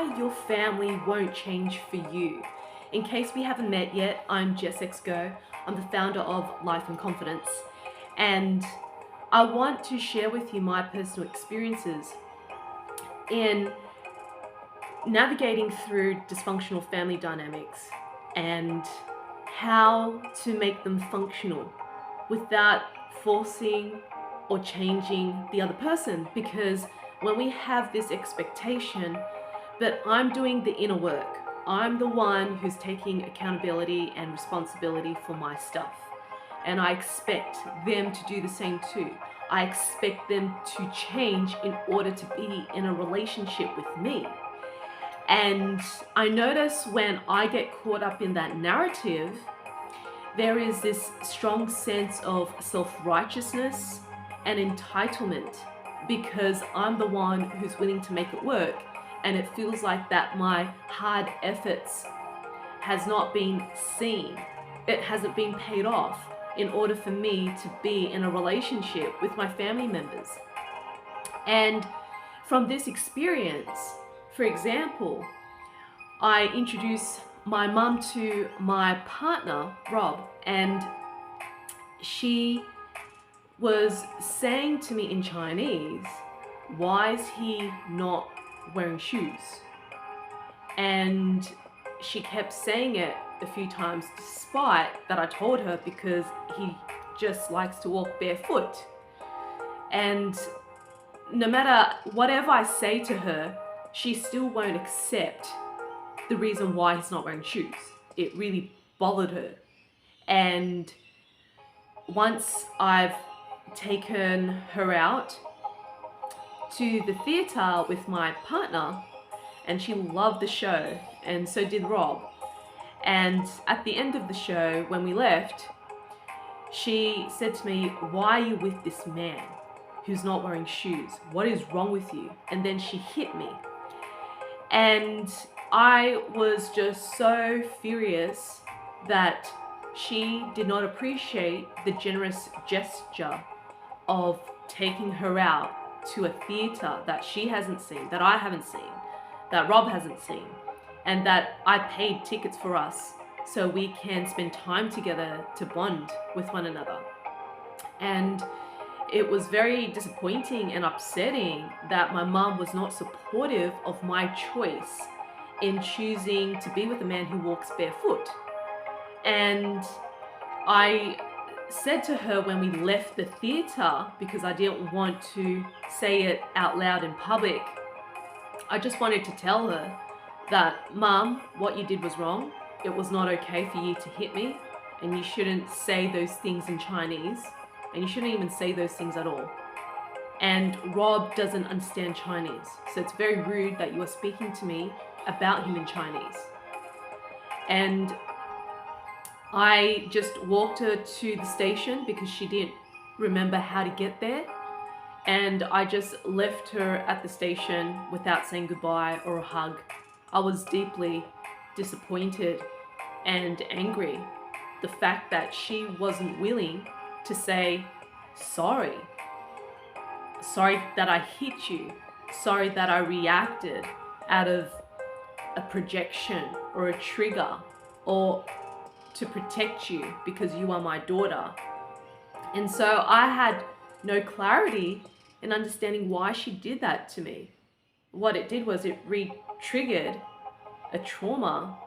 why your family won't change for you. In case we haven't met yet, I'm Jess. I'm the founder of Life and Confidence, and I want to share with you my personal experiences in navigating through dysfunctional family dynamics and how to make them functional without forcing or changing the other person. Because when we have this expectation that I'm doing the inner work, I'm the one who's taking accountability and responsibility for my stuff, and I expect them to do the same too. I expect them to change in order to be in a relationship with me. And I notice when I get caught up in that narrative, there is this strong sense of self-righteousness and entitlement because I'm the one who's willing to make it work, and it feels like that my hard efforts has not been seen. It hasn't been paid off in order for me to be in a relationship with my family members. And from this experience, for example, I introduced my mum to my partner, Rob, and she was saying to me in Chinese, why is he not wearing shoes? And she kept saying it a few times, despite that I told her, because he just likes to walk barefoot. And no matter whatever I say to her, she still won't accept the reason why he's not wearing shoes. It really bothered her. And once I've taken her out to the theatre with my partner, and she loved the show, and so did Rob. And at the end of the show, when we left, she said to me, why are you with this man who's not wearing shoes? What is wrong with you? And then she hit me. And I was just so furious that she did not appreciate the generous gesture of taking her out to a theatre that she hasn't seen, that I haven't seen, that Rob hasn't seen, and that I paid tickets for us so we can spend time together to bond with one another. And it was very disappointing and upsetting that my mum was not supportive of my choice in choosing to be with a man who walks barefoot. And I said to her when we left the theatre, because I didn't want to say it out loud in public, I just wanted to tell her that, Mum, what you did was wrong. It was not okay for you to hit me, and you shouldn't say those things in Chinese, and you shouldn't even say those things at all. And Rob doesn't understand Chinese, so it's very rude that you are speaking to me about him in Chinese. And I just walked her to the station because she didn't remember how to get there. And I just left her at the station without saying goodbye or a hug. I was deeply disappointed and angry. The fact that she wasn't willing to say, sorry that I hit you, sorry that I reacted out of a projection or a trigger, or to protect you because you are my daughter. And so I had no clarity in understanding why she did that to me. What it did was it re-triggered a trauma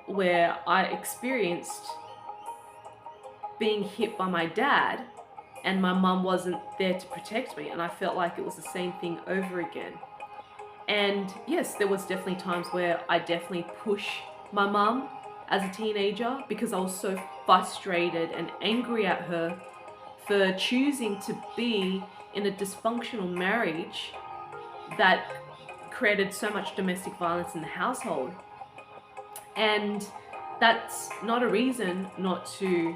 where I experienced being hit by my dad, and my mum wasn't there to protect me, and I felt like it was the same thing over again. And yes, there was definitely times where I definitely pushed my mum as a teenager because I was so frustrated and angry at her for choosing to be in a dysfunctional marriage that created so much domestic violence in the household. And that's not a reason not to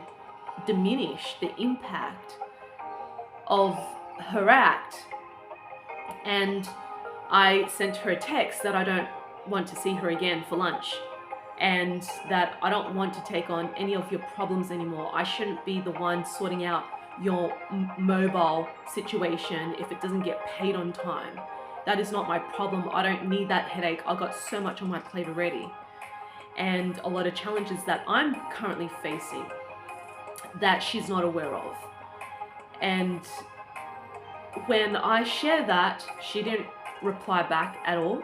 diminish the impact of her act. And I sent her a text that I don't want to see her again for lunch, and that I don't want to take on any of your problems anymore. I shouldn't be the one sorting out your mobile situation if it doesn't get paid on time. That is not my problem. I don't need that headache. I've got so much on my plate already. And a lot of challenges that I'm currently facing that she's not aware of. And when I share that, she didn't reply back at all.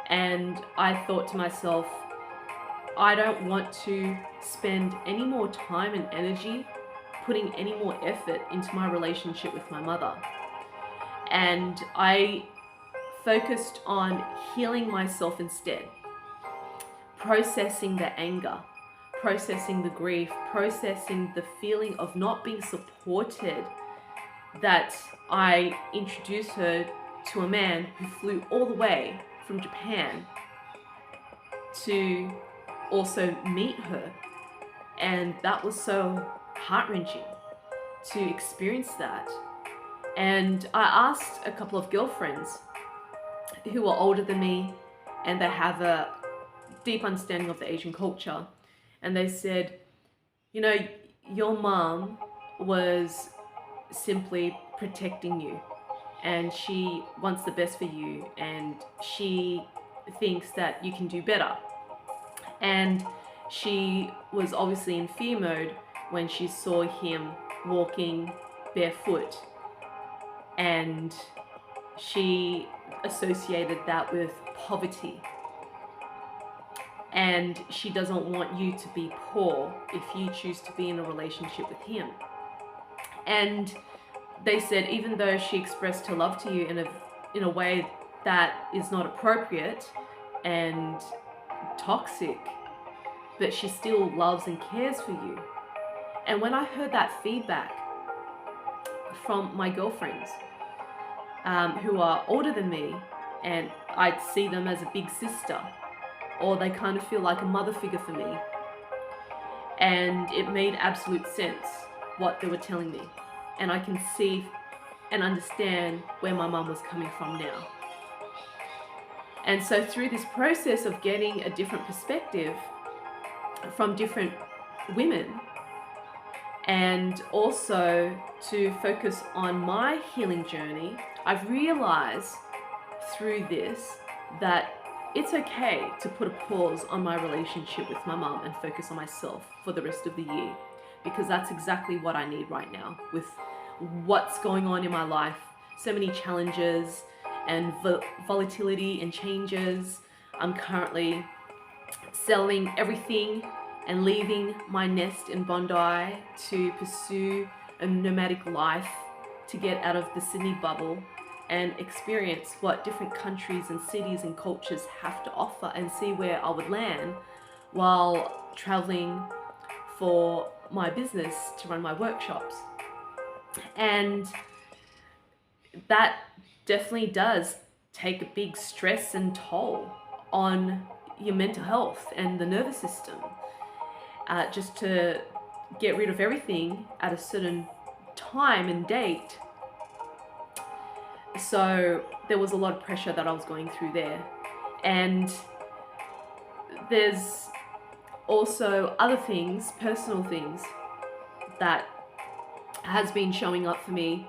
And I thought to myself, I don't want to spend any more time and energy putting any more effort into my relationship with my mother. And I focused on healing myself instead, processing the anger, processing the grief, processing the feeling of not being supported, that I introduced her to a man who flew all the way from Japan to also meet her. And that was so heart-wrenching to experience that. And I asked a couple of girlfriends who are older than me and they have a deep understanding of the Asian culture, and they said, you know, your mom was simply protecting you and she wants the best for you and she thinks that you can do better. And she was obviously in fear mode when she saw him walking barefoot, and she associated that with poverty. And she doesn't want you to be poor if you choose to be in a relationship with him. And they said, even though she expressed her love to you in a way that is not appropriate and toxic, but she still loves and cares for you. And when I heard that feedback from my girlfriends who are older than me, and I'd see them as a big sister, or they kind of feel like a mother figure for me, and it made absolute sense what they were telling me. And I can see and understand where my mum was coming from now. And so through this process of getting a different perspective from different women, and also to focus on my healing journey, I've realized through this that it's okay to put a pause on my relationship with my mum and focus on myself for the rest of the year, because that's exactly what I need right now with what's going on in my life. So many challenges and volatility and changes. I'm currently selling everything and leaving my nest in Bondi to pursue a nomadic life, to get out of the Sydney bubble and experience what different countries and cities and cultures have to offer, and see where I would land while traveling for my business to run my workshops. And that definitely does take a big stress and toll on your mental health and the nervous system, just to get rid of everything at a certain time and date. So there was a lot of pressure that I was going through there. And there's also other things, personal things, that has been showing up for me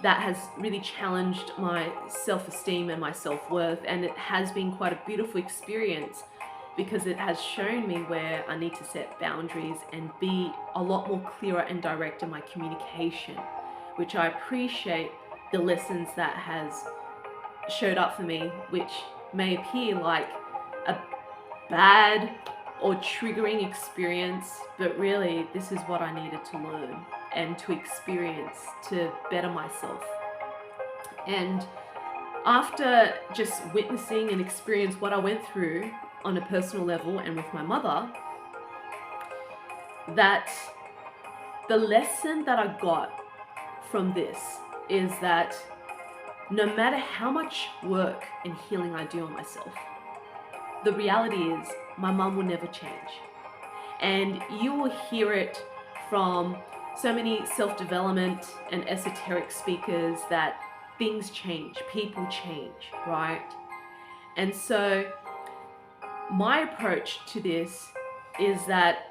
that has really challenged my self-esteem and my self-worth. And it has been quite a beautiful experience, because it has shown me where I need to set boundaries and be a lot more clearer and direct in my communication, which I appreciate the lessons that has showed up for me, which may appear like a bad or triggering experience, but really this is what I needed to learn and to experience to better myself. And after just witnessing and experience what I went through on a personal level and with my mother, that the lesson that I got from this is that no matter how much work and healing I do on myself, the reality is my mum will never change. And you will hear it from so many self-development and esoteric speakers that things change, people change, right? And so my approach to this is that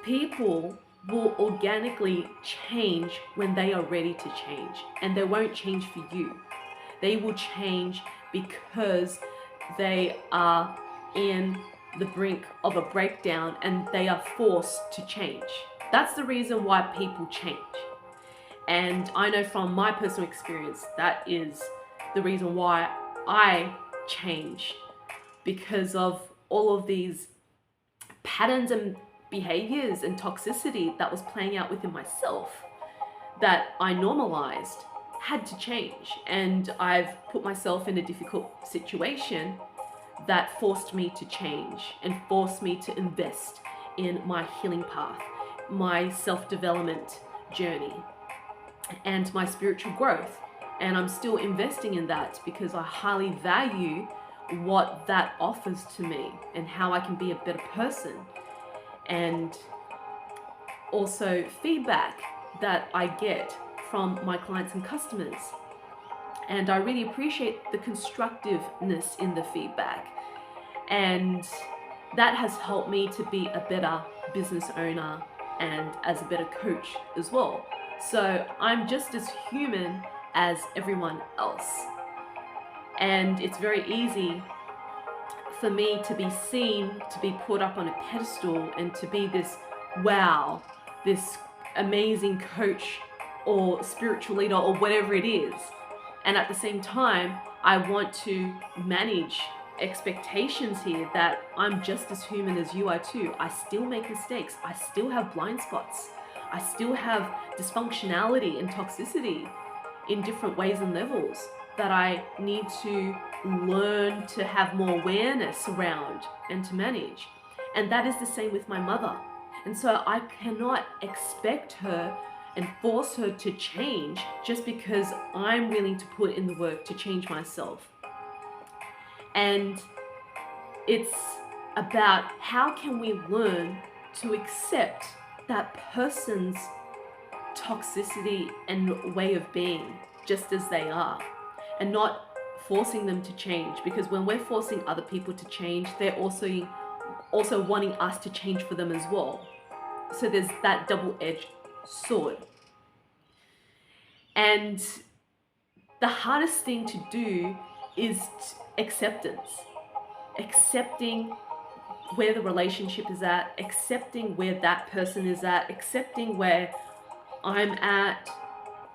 people will organically change when they are ready to change, and they won't change for you. They will change because they are in the brink of a breakdown and they are forced to change. That's the reason why people change. And I know from my personal experience, that is the reason why I changed, because of all of these patterns and behaviors and toxicity that was playing out within myself that I normalized had to change. And I've put myself in a difficult situation that forced me to change and forced me to invest in my healing path, my self-development journey, and my spiritual growth. And I'm still investing in that because I highly value what that offers to me and how I can be a better person. And also feedback that I get from my clients and customers. And I really appreciate the constructiveness in the feedback. And that has helped me to be a better business owner and as a better coach as well. So I'm just as human as everyone else. And it's very easy for me to be seen, to be put up on a pedestal, and to be this wow, this amazing coach or spiritual leader or whatever it is. And at the same time, I want to manage expectations here that I'm just as human as you are too. I still make mistakes. I still have blind spots. I still have dysfunctionality and toxicity in different ways and levels that I need to learn to have more awareness around and to manage. And that is the same with my mother. And so I cannot expect her and force her to change just because I'm willing to put in the work to change myself. And it's about how can we learn to accept that person's toxicity and way of being just as they are, and not forcing them to change. Because when we're forcing other people to change, they're also wanting us to change for them as well. So there's that double-edged sword. And the hardest thing to do is acceptance. Accepting where the relationship is at, accepting where that person is at, accepting where I'm at,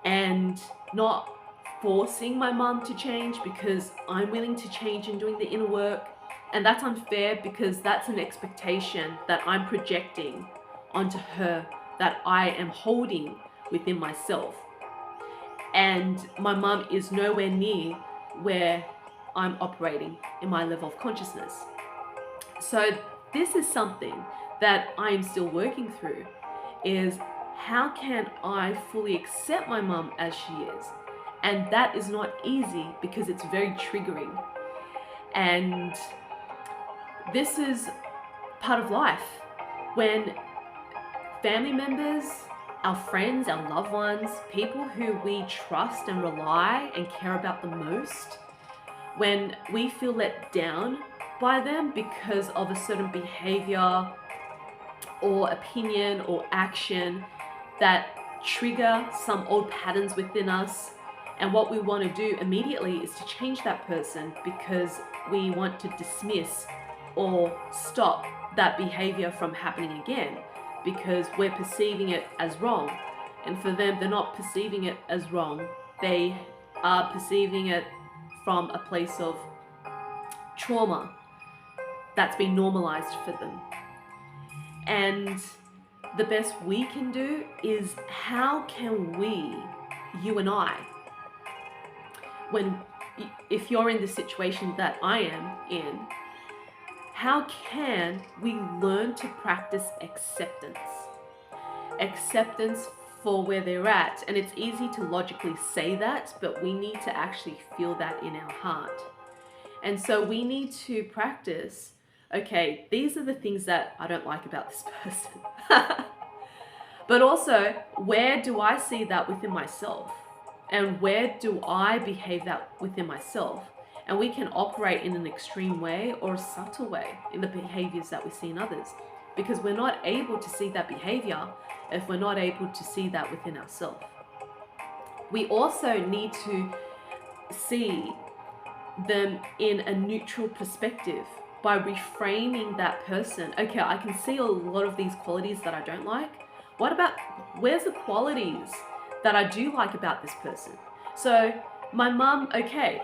and not forcing my mom to change because I'm willing to change and doing the inner work. And that's unfair because that's an expectation that I'm projecting onto her that I am holding within myself. And my mom is nowhere near where I'm operating in my level of consciousness. So this is something that I am still working through, is how can I fully accept my mom as she is? And that is not easy because it's very triggering. And this is part of life. When family members, our friends, our loved ones, people who we trust and rely and care about the most, when we feel let down by them because of a certain behavior or opinion or action that trigger some old patterns within us, and what we want to do immediately is to change that person because we want to dismiss or stop that behavior from happening again because we're perceiving it as wrong. And for them, they're not perceiving it as wrong. They are perceiving it from a place of trauma that's been normalized for them. And the best we can do is how can we, you and I, if you're in the situation that I am in, how can we learn to practice acceptance? Acceptance for where they're at. And it's easy to logically say that, but we need to actually feel that in our heart. And so we need to practice, okay, these are the things that I don't like about this person. But also, where do I see that within myself? And where do I behave that within myself? And we can operate in an extreme way or a subtle way in the behaviors that we see in others, because we're not able to see that behavior if we're not able to see that within ourselves. We also need to see them in a neutral perspective by reframing that person. Okay, I can see a lot of these qualities that I don't like. Where's the qualities that I do like about this person? So my mum, okay,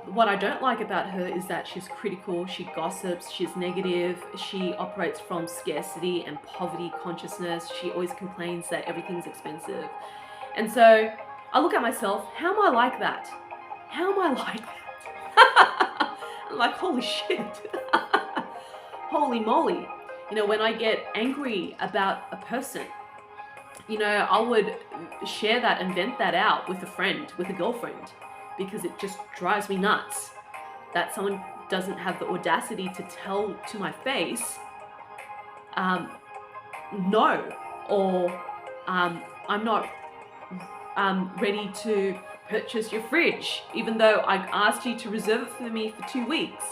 what I don't like about her is that she's critical, she gossips, she's negative, she operates from scarcity and poverty consciousness. She always complains that everything's expensive. And so I look at myself, how am I like that? How am I like that? I'm like, holy shit. Holy moly. You know, when I get angry about a person, you know, I would share that and vent that out with a friend, with a girlfriend, because it just drives me nuts that someone doesn't have the audacity to tell to my face, no, or I'm not ready to purchase your fridge, even though I asked you to reserve it for me for 2 weeks.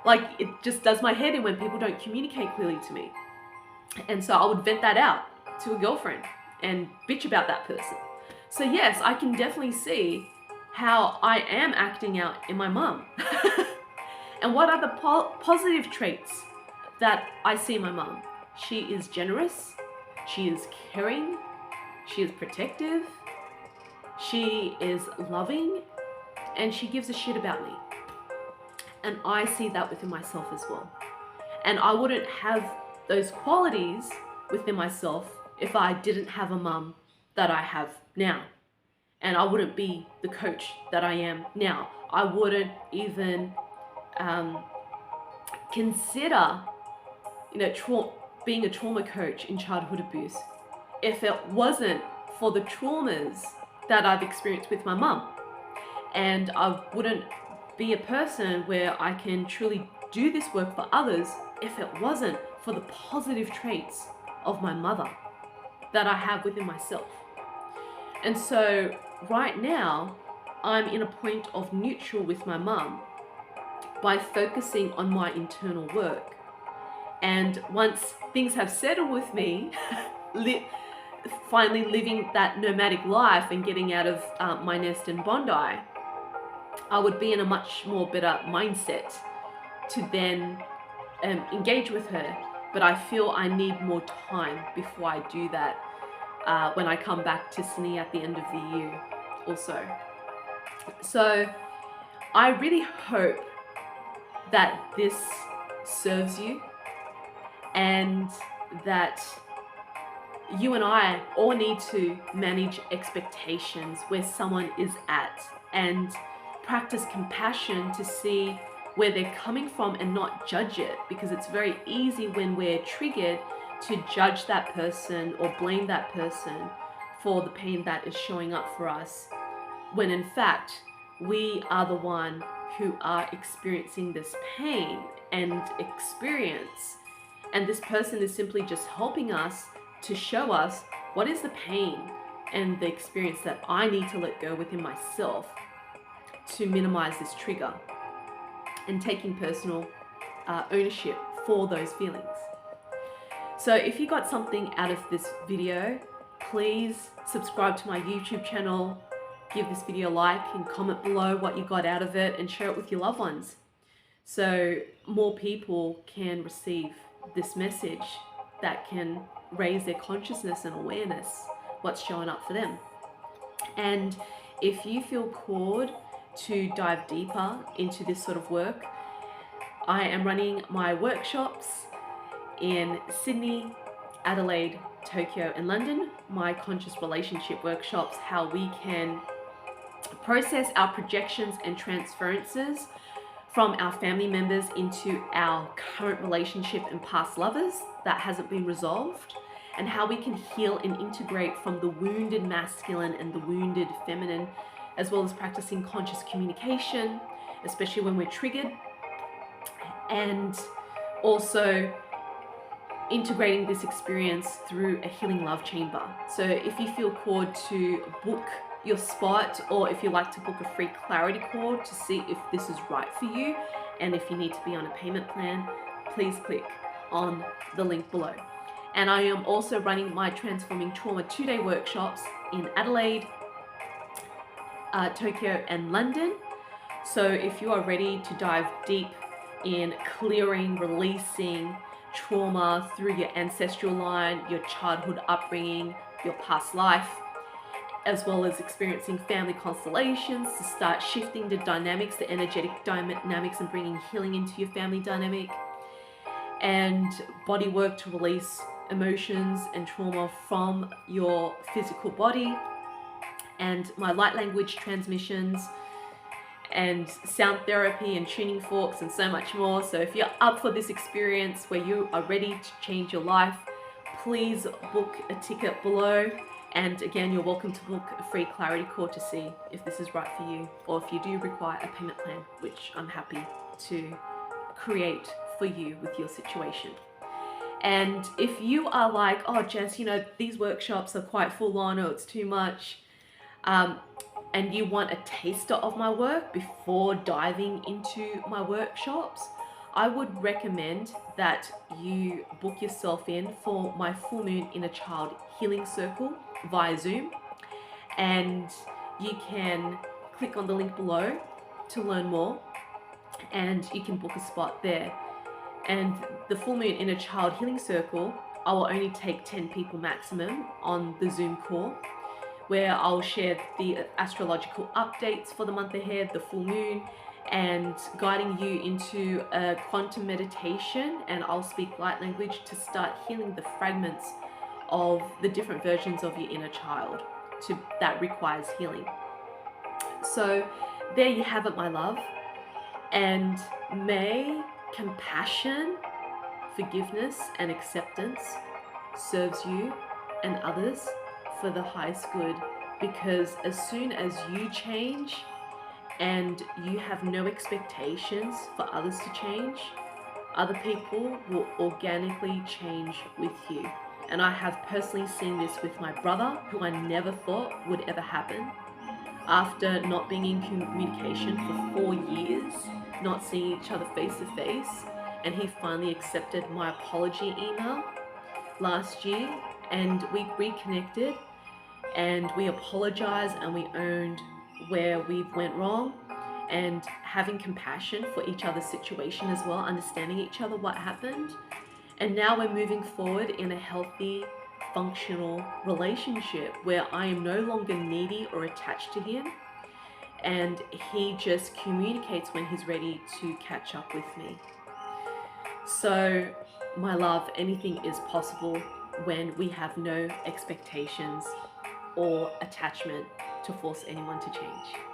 Like, it just does my head in when people don't communicate clearly to me. And so I would vent that out to a girlfriend and bitch about that person. So yes, I can definitely see how I am acting out in my mum. And what are the positive traits that I see in my mum? She is generous, she is caring, she is protective, she is loving, and she gives a shit about me. And I see that within myself as well. And I wouldn't have those qualities within myself if I didn't have a mum that I have now. And I wouldn't be the coach that I am now. I wouldn't even consider, you know, being a trauma coach in childhood abuse if it wasn't for the traumas that I've experienced with my mum. And I wouldn't be a person where I can truly do this work for others if it wasn't for the positive traits of my mother that I have within myself. And so right now, I'm in a point of neutral with my mum by focusing on my internal work. And once things have settled with me, finally living that nomadic life and getting out of my nest in Bondi, I would be in a much more better mindset to then engage with her. But I feel I need more time before I do that when I come back to Sydney at the end of the year also. So I really hope that this serves you and that you and I all need to manage expectations where someone is at and practice compassion to see where they're coming from and not judge it, because it's very easy when we're triggered to judge that person or blame that person for the pain that is showing up for us, when in fact we are the one who are experiencing this pain and experience, and this person is simply just helping us to show us what is the pain and the experience that I need to let go within myself to minimize this trigger, and taking personal ownership for those feelings. So if you got something out of this video, please subscribe to my YouTube channel, give this video a like and comment below what you got out of it, and share it with your loved ones so more people can receive this message that can raise their consciousness and awareness what's showing up for them. And if you feel called to dive deeper into this sort of work, I am running my workshops in Sydney, Adelaide, Tokyo, and London. My conscious relationship workshops, how we can process our projections and transferences from our family members into our current relationship and past lovers that hasn't been resolved, and how we can heal and integrate from the wounded masculine and the wounded feminine, as well as practicing conscious communication, especially when we're triggered, and also integrating this experience through a healing love chamber. So if you feel called to book your spot, or if you like to book a free clarity call to see if this is right for you, and if you need to be on a payment plan, please click on the link below. And I am also running my Transforming Trauma 2-day workshops in Adelaide, Tokyo and London. So if you are ready to dive deep in clearing, releasing trauma through your ancestral line, your childhood upbringing, your past life, as well as experiencing family constellations to start shifting the dynamics, the energetic dynamics, and bringing healing into your family dynamic, and body work to release emotions and trauma from your physical body, and my light language transmissions and sound therapy and tuning forks and so much more. So if you're up for this experience where you are ready to change your life, please book a ticket below. And again, you're welcome to book a free clarity call to see if this is right for you, or if you do require a payment plan, which I'm happy to create for you with your situation. And if you are like, oh Jess, these workshops are quite full on, or it's too much, and you want a taster of my work before diving into my workshops, I would recommend that you book yourself in for my full moon inner child healing circle via Zoom, and you can click on the link below to learn more, and you can book a spot there. And the full moon inner child healing circle, I will only take 10 people maximum on the Zoom call, where I'll share the astrological updates for the month ahead, the full moon, and guiding you into a quantum meditation, and I'll speak light language to start healing the fragments of the different versions of your inner child that requires healing. So there you have it, my love. And may compassion, forgiveness, and acceptance serves you and others for the highest good, because as soon as you change and you have no expectations for others to change, other people will organically change with you. And I have personally seen this with my brother, who I never thought would ever happen. After not being in communication for 4 years, not seeing each other face to face, and he finally accepted my apology email last year, and we reconnected, and we apologized, and we owned where we went wrong, and having compassion for each other's situation as well, understanding each other, what happened. And now we're moving forward in a healthy, functional relationship where I am no longer needy or attached to him, and he just communicates when he's ready to catch up with me. So, my love, anything is possible when we have no expectations or attachment to force anyone to change.